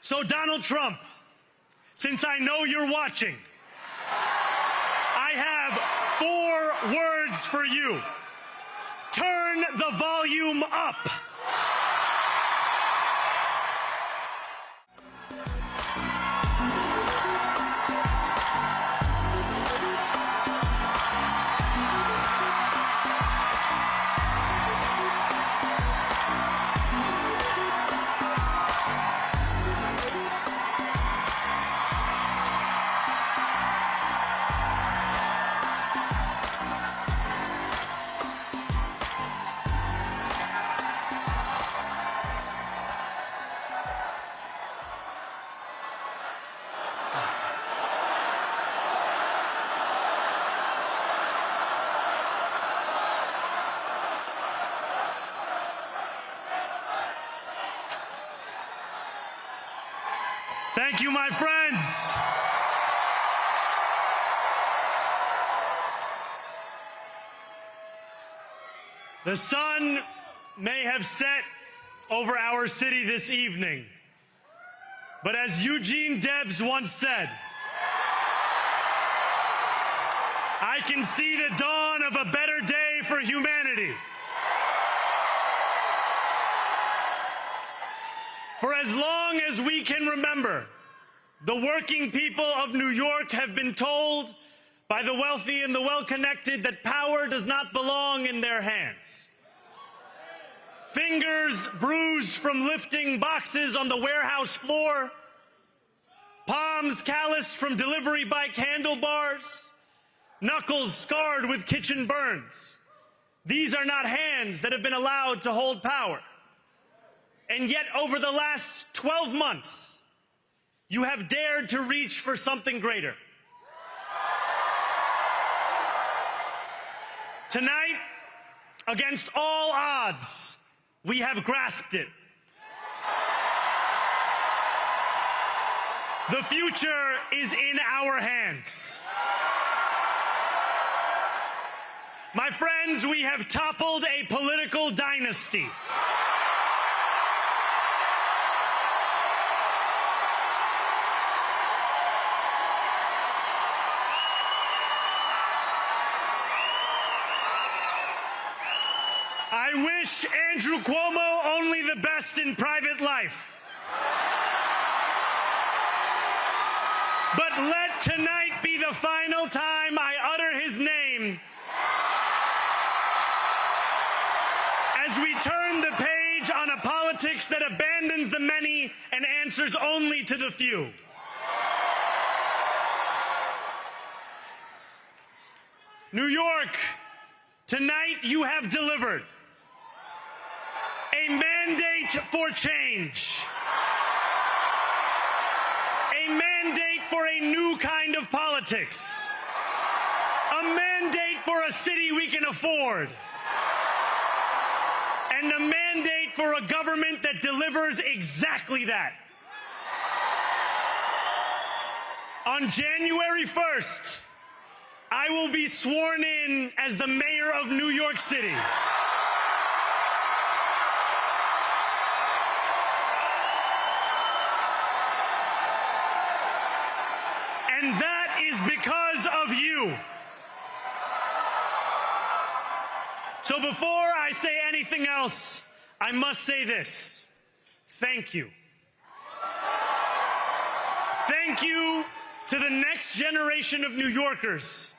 So Donald Trump, since I know you're watching, I have 4 words for you. Turn the volume up. Thank you, my friends. The sun may have set over our city this evening, but as Eugene Debs once said, I can see the dawn of a better day for humanity. For as long as we can remember, the working people of New York have been told by the wealthy and the well-connected that power does not belong in their hands. Fingers bruised from lifting boxes on the warehouse floor, palms calloused from delivery bike handlebars, knuckles scarred with kitchen burns. These are not hands that have been allowed to hold power. And yet, over the last 12 months, you have dared to reach for something greater. Tonight, against all odds, we have grasped it. The future is in our hands. My friends, we have toppled a political dynasty. I wish Andrew Cuomo only the best in private life. But let tonight be the final time I utter his name as we turn the page on a politics that abandons the many and answers only to the few. New York, tonight you have delivered a mandate for change, a mandate for a new kind of politics, a mandate for a city we can afford, and a mandate for a government that delivers exactly that. On January 1st, I will be sworn in as the mayor of New York City. And that is because of you. So before I say anything else, I must say this. Thank you. Thank you to the next generation of New Yorkers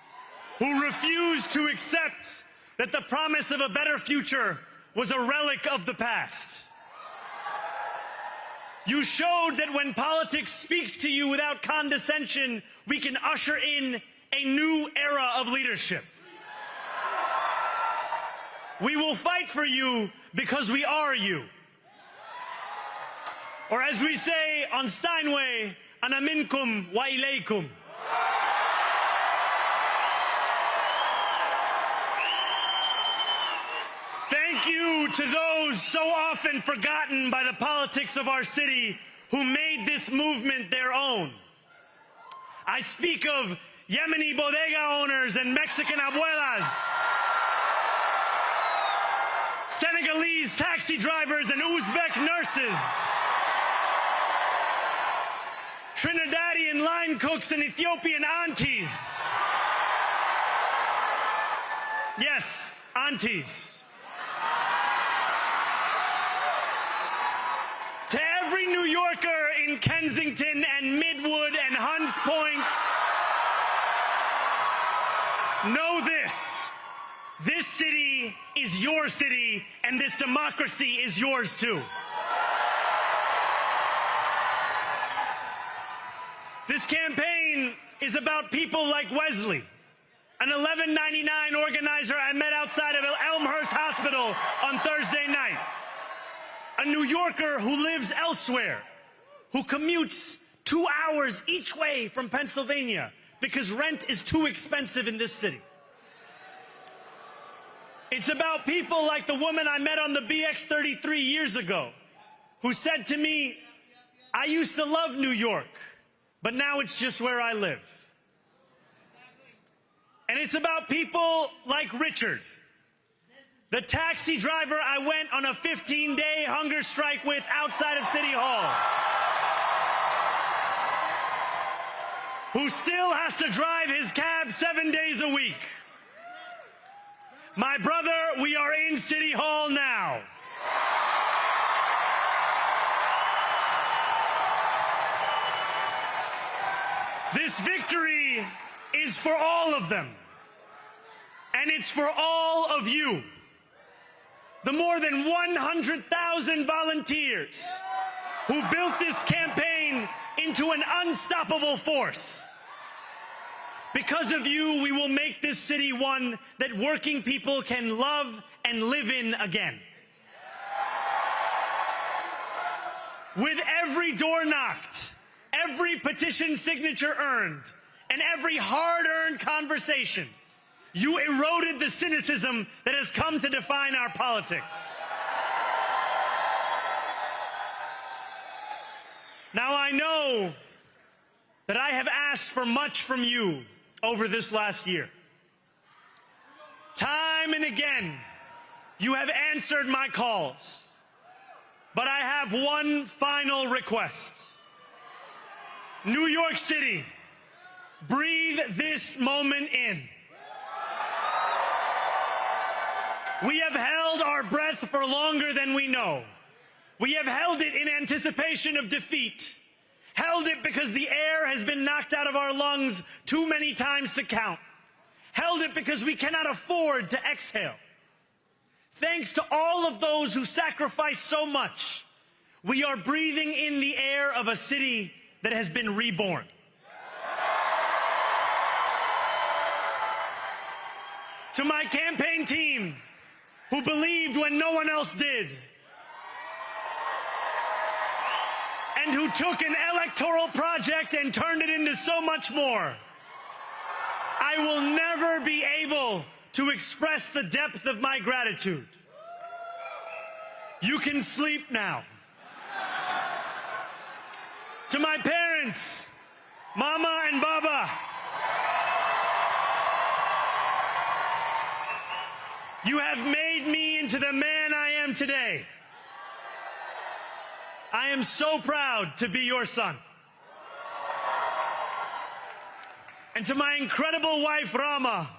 who refused to accept that the promise of a better future was a relic of the past. You showed that when politics speaks to you without condescension, we can usher in a new era of leadership. We will fight for you because we are you. Or as we say on Steinway, ana minkum wa ilaykum. Thank you to those so often forgotten by the politics of our city who made this movement their own. I speak of Yemeni bodega owners and Mexican abuelas, Senegalese taxi drivers and Uzbek nurses, Trinidadian line cooks and Ethiopian aunties. Yes, aunties. To every New Yorker in Kensington and Midwood and Hunts Point, know this. This city is your city, and this democracy is yours too. This campaign is about people like Wesley, an $11.99 organizer I met outside of Elmhurst Hospital on Thursday night. A New Yorker who lives elsewhere, who commutes 2 hours each way from Pennsylvania because rent is too expensive in this city. It's about people like the woman I met on the BX33 years ago, who said to me, I used to love New York, but now it's just where I live. And it's about people like Richard, the taxi driver I went on a 15-day hunger strike with outside of City Hall, who still has to drive his cab 7 days a week. My brother, we are in City Hall now. This victory is for all of them, and it's for all of you. The more than 100,000 volunteers who built this campaign into an unstoppable force. Because of you, we will make this city one that working people can love and live in again. With every door knocked, every petition signature earned, and every hard-earned conversation, you eroded the cynicism that has come to define our politics. Now, I know that I have asked for much from you over this last year. Time and again, you have answered my calls. But I have one final request. New York City, breathe this moment in. We have held our breath for longer than we know. We have held it in anticipation of defeat. Held it because the air has been knocked out of our lungs too many times to count. Held it because we cannot afford to exhale. Thanks to all of those who sacrificed so much, we are breathing in the air of a city that has been reborn. To my campaign team, who believed when no one else did, and who took an electoral project and turned it into so much more, I will never be able to express the depth of my gratitude. You can sleep now. To my parents, Mama and Baba, you have made me into the man I am today. I am so proud to be your son. And to my incredible wife, Rama,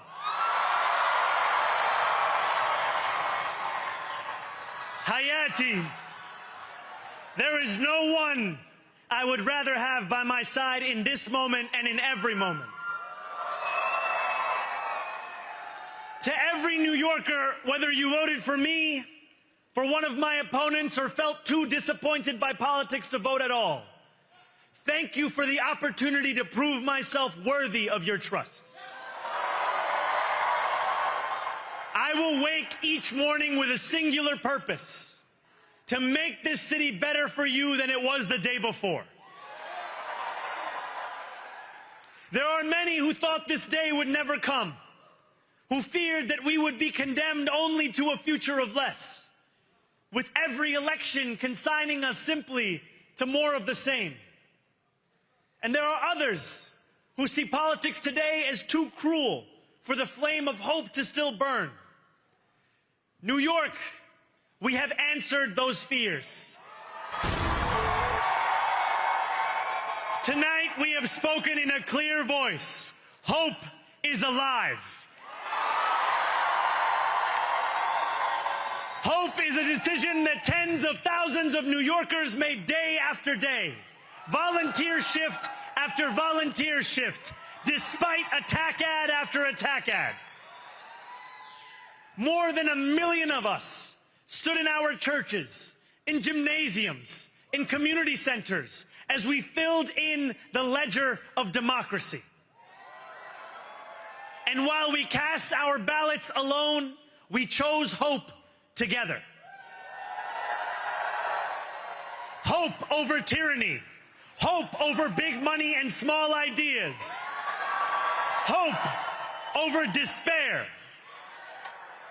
Hayati, there is no one I would rather have by my side in this moment and in every moment. To every New Yorker, whether you voted for me, for one of my opponents, or felt too disappointed by politics to vote at all, thank you for the opportunity to prove myself worthy of your trust. I will wake each morning with a singular purpose: to make this city better for you than it was the day before. There are many who thought this day would never come, who feared that we would be condemned only to a future of less, with every election consigning us simply to more of the same. And there are others who see politics today as too cruel for the flame of hope to still burn. New York, we have answered those fears. Tonight we have spoken in a clear voice. Hope is alive. Hope is a decision that tens of thousands of New Yorkers made day after day, volunteer shift after volunteer shift, despite attack ad after attack ad. More than 1 million of us stood in our churches, in gymnasiums, in community centers, as we filled in the ledger of democracy. And while we cast our ballots alone, we chose hope together. Hope over tyranny. Hope over big money and small ideas. Hope over despair.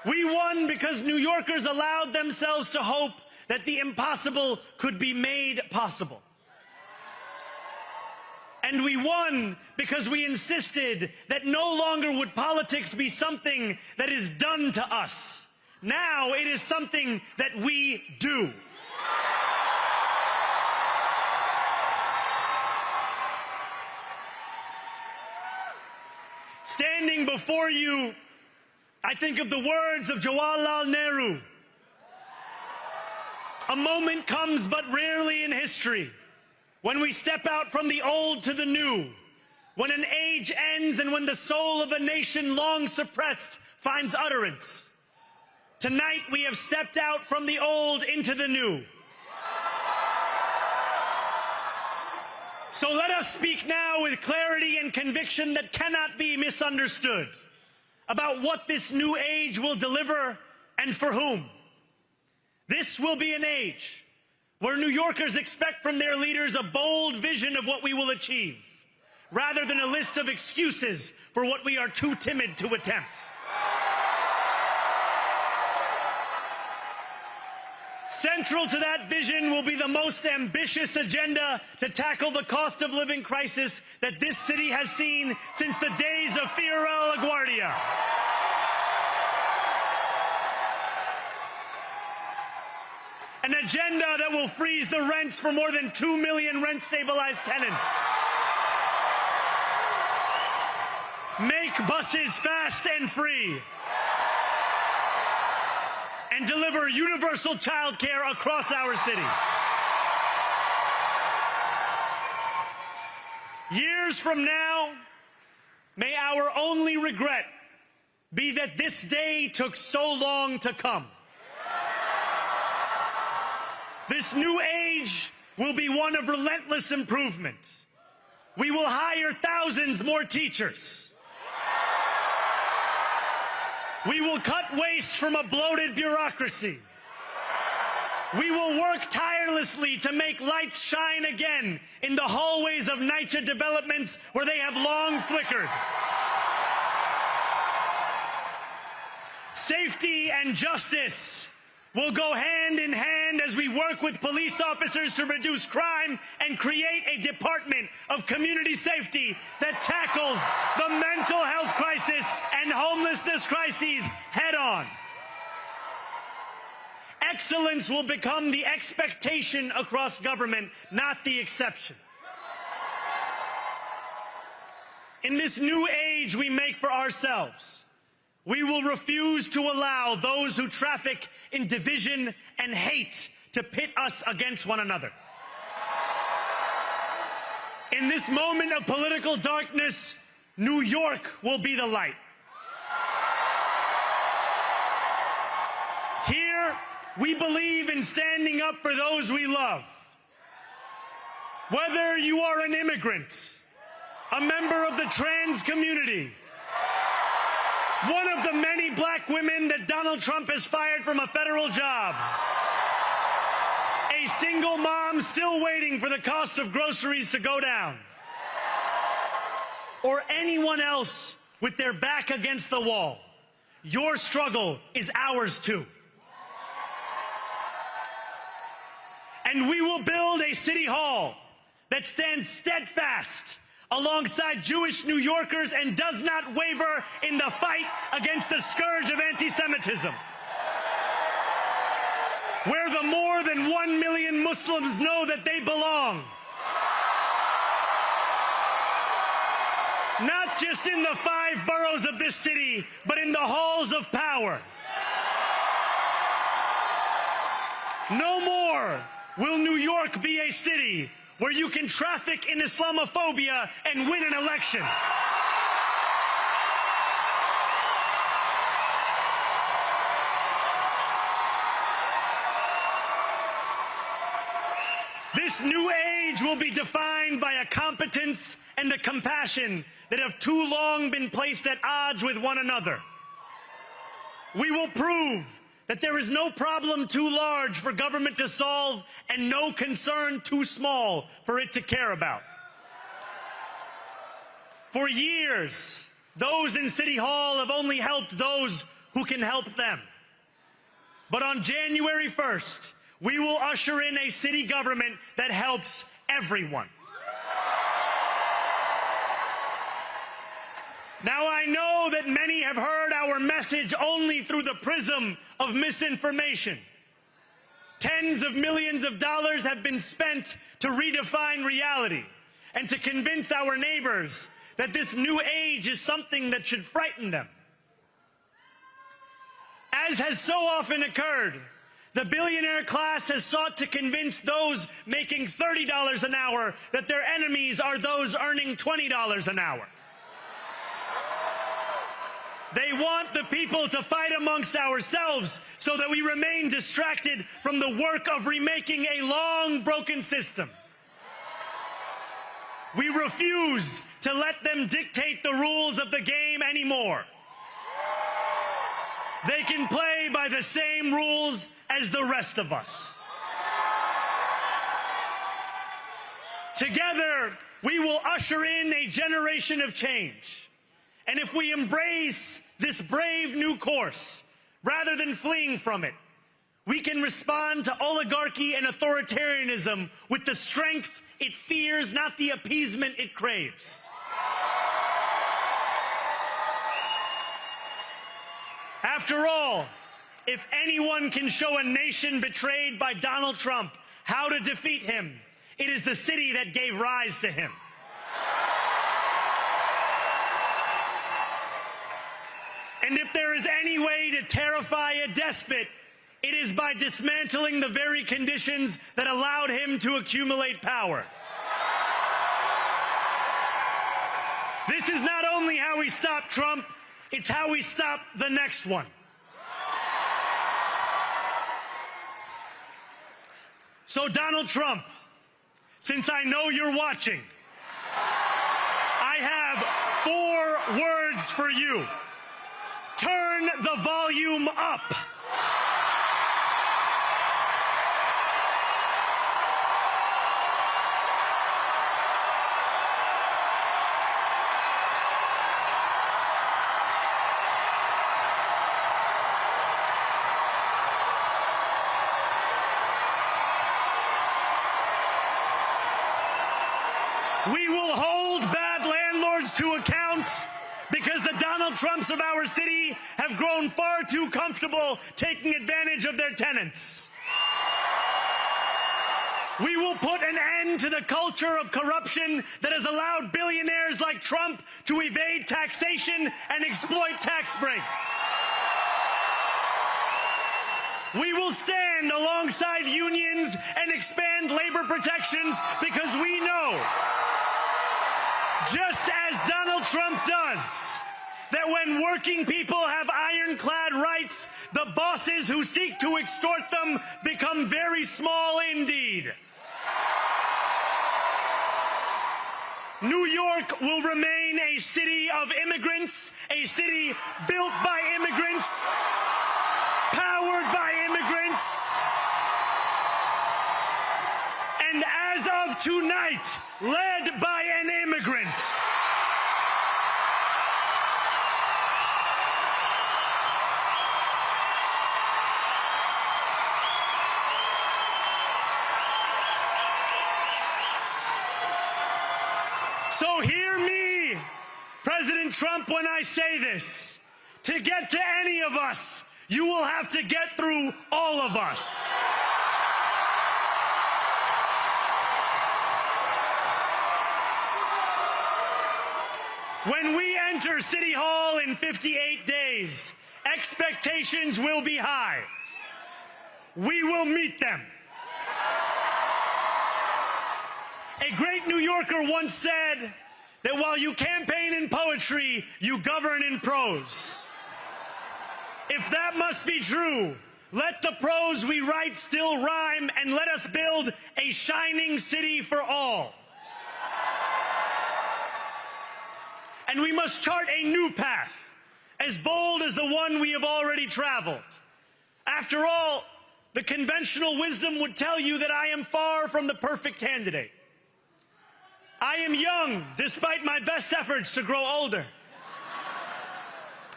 We won because New Yorkers allowed themselves to hope that the impossible could be made possible. And we won because we insisted that no longer would politics be something that is done to us. Now it is something that we do. Standing before you, I think of the words of Jawaharlal Nehru. A moment comes but rarely in history when we step out from the old to the new, when an age ends and when the soul of a nation long suppressed finds utterance. Tonight we have stepped out from the old into the new. So let us speak now with clarity and conviction that cannot be misunderstood about what this new age will deliver and for whom. This will be an age where New Yorkers expect from their leaders a bold vision of what we will achieve, rather than a list of excuses for what we are too timid to attempt. Central to that vision will be the most ambitious agenda to tackle the cost of living crisis that this city has seen since the days of Fiorella LaGuardia. An agenda that will freeze the rents for more than 2 million rent-stabilized tenants. Make buses fast and free. And deliver universal child care across our city. Years from now, may our only regret be that this day took so long to come. This new age will be one of relentless improvement. We will hire thousands more teachers. We will cut waste from a bloated bureaucracy. We will work tirelessly to make lights shine again in the hallways of NYCHA developments where they have long flickered. Safety and justice will go hand in hand as we work with police officers to reduce crime and create a department of community safety that tackles the mental health crisis and homelessness crises head on. Excellence will become the expectation across government, not the exception. In this new age we make for ourselves, we will refuse to allow those who traffic in division and hate to pit us against one another. In this moment of political darkness, New York will be the light. Here, we believe in standing up for those we love. Whether you are an immigrant, a member of the trans community, one of the many black women that Donald Trump has fired from a federal job, a single mom still waiting for the cost of groceries to go down, or anyone else with their back against the wall, your struggle is ours too. And we will build a city hall that stands steadfast alongside Jewish New Yorkers and does not waver in the fight against the scourge of anti-Semitism. Where the more than 1 million Muslims know that they belong. Not just in the 5 boroughs of this city, but in the halls of power. No more will New York be a city where you can traffic in Islamophobia and win an election. This new age will be defined by a competence and a compassion that have too long been placed at odds with one another. We will prove that there is no problem too large for government to solve and no concern too small for it to care about. For years, those in City Hall have only helped those who can help them. But on January 1st, we will usher in a city government that helps everyone. Now, I know that many have heard our message only through the prism of misinformation. Tens of millions of dollars have been spent to redefine reality and to convince our neighbors that this new age is something that should frighten them. As has so often occurred, the billionaire class has sought to convince those making $30 an hour that their enemies are those earning $20 an hour. They want the people to fight amongst ourselves so that we remain distracted from the work of remaking a long broken system. We refuse to let them dictate the rules of the game anymore. They can play by the same rules as the rest of us. Together, we will usher in a generation of change. And if we embrace this brave new course, rather than fleeing from it, we can respond to oligarchy and authoritarianism with the strength it fears, not the appeasement it craves. After all, if anyone can show a nation betrayed by Donald Trump how to defeat him, it is the city that gave rise to him. And if there is any way to terrify a despot, it is by dismantling the very conditions that allowed him to accumulate power. This is not only how we stop Trump, it's how we stop the next one. So, Donald Trump, since I know you're watching, I have 4 words for you. Turn the volume up. We will hold bad landlords to account because the Donald Trumps of our city have grown far too comfortable taking advantage of their tenants. We will put an end to the culture of corruption that has allowed billionaires like Trump to evade taxation and exploit tax breaks. We will stand alongside unions and expand labor protections because we know, just as Donald Trump does, that when working people have ironclad rights, the bosses who seek to extort them become very small indeed. New York will remain a city of immigrants, a city built by immigrants, powered by immigrants, and as of tonight, led by an immigrant. So hear me, President Trump, when I say this. To get to any of us, you will have to get through all of us. When we enter City Hall in 58 days, expectations will be high. We will meet them. A great New Yorker once said that while you campaign in poetry, you govern in prose. If that must be true, let the prose we write still rhyme, and let us build a shining city for all. And we must chart a new path, as bold as the one we have already traveled. After all, the conventional wisdom would tell you that I am far from the perfect candidate. I am young, despite my best efforts to grow older.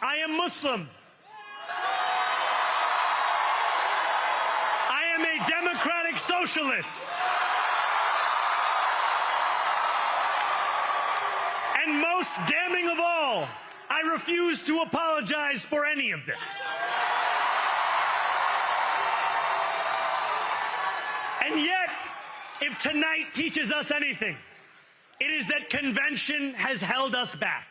I am Muslim. I am a democratic socialist. And most damning of all, I refuse to apologize for any of this. And yet, if tonight teaches us anything, it is that convention has held us back.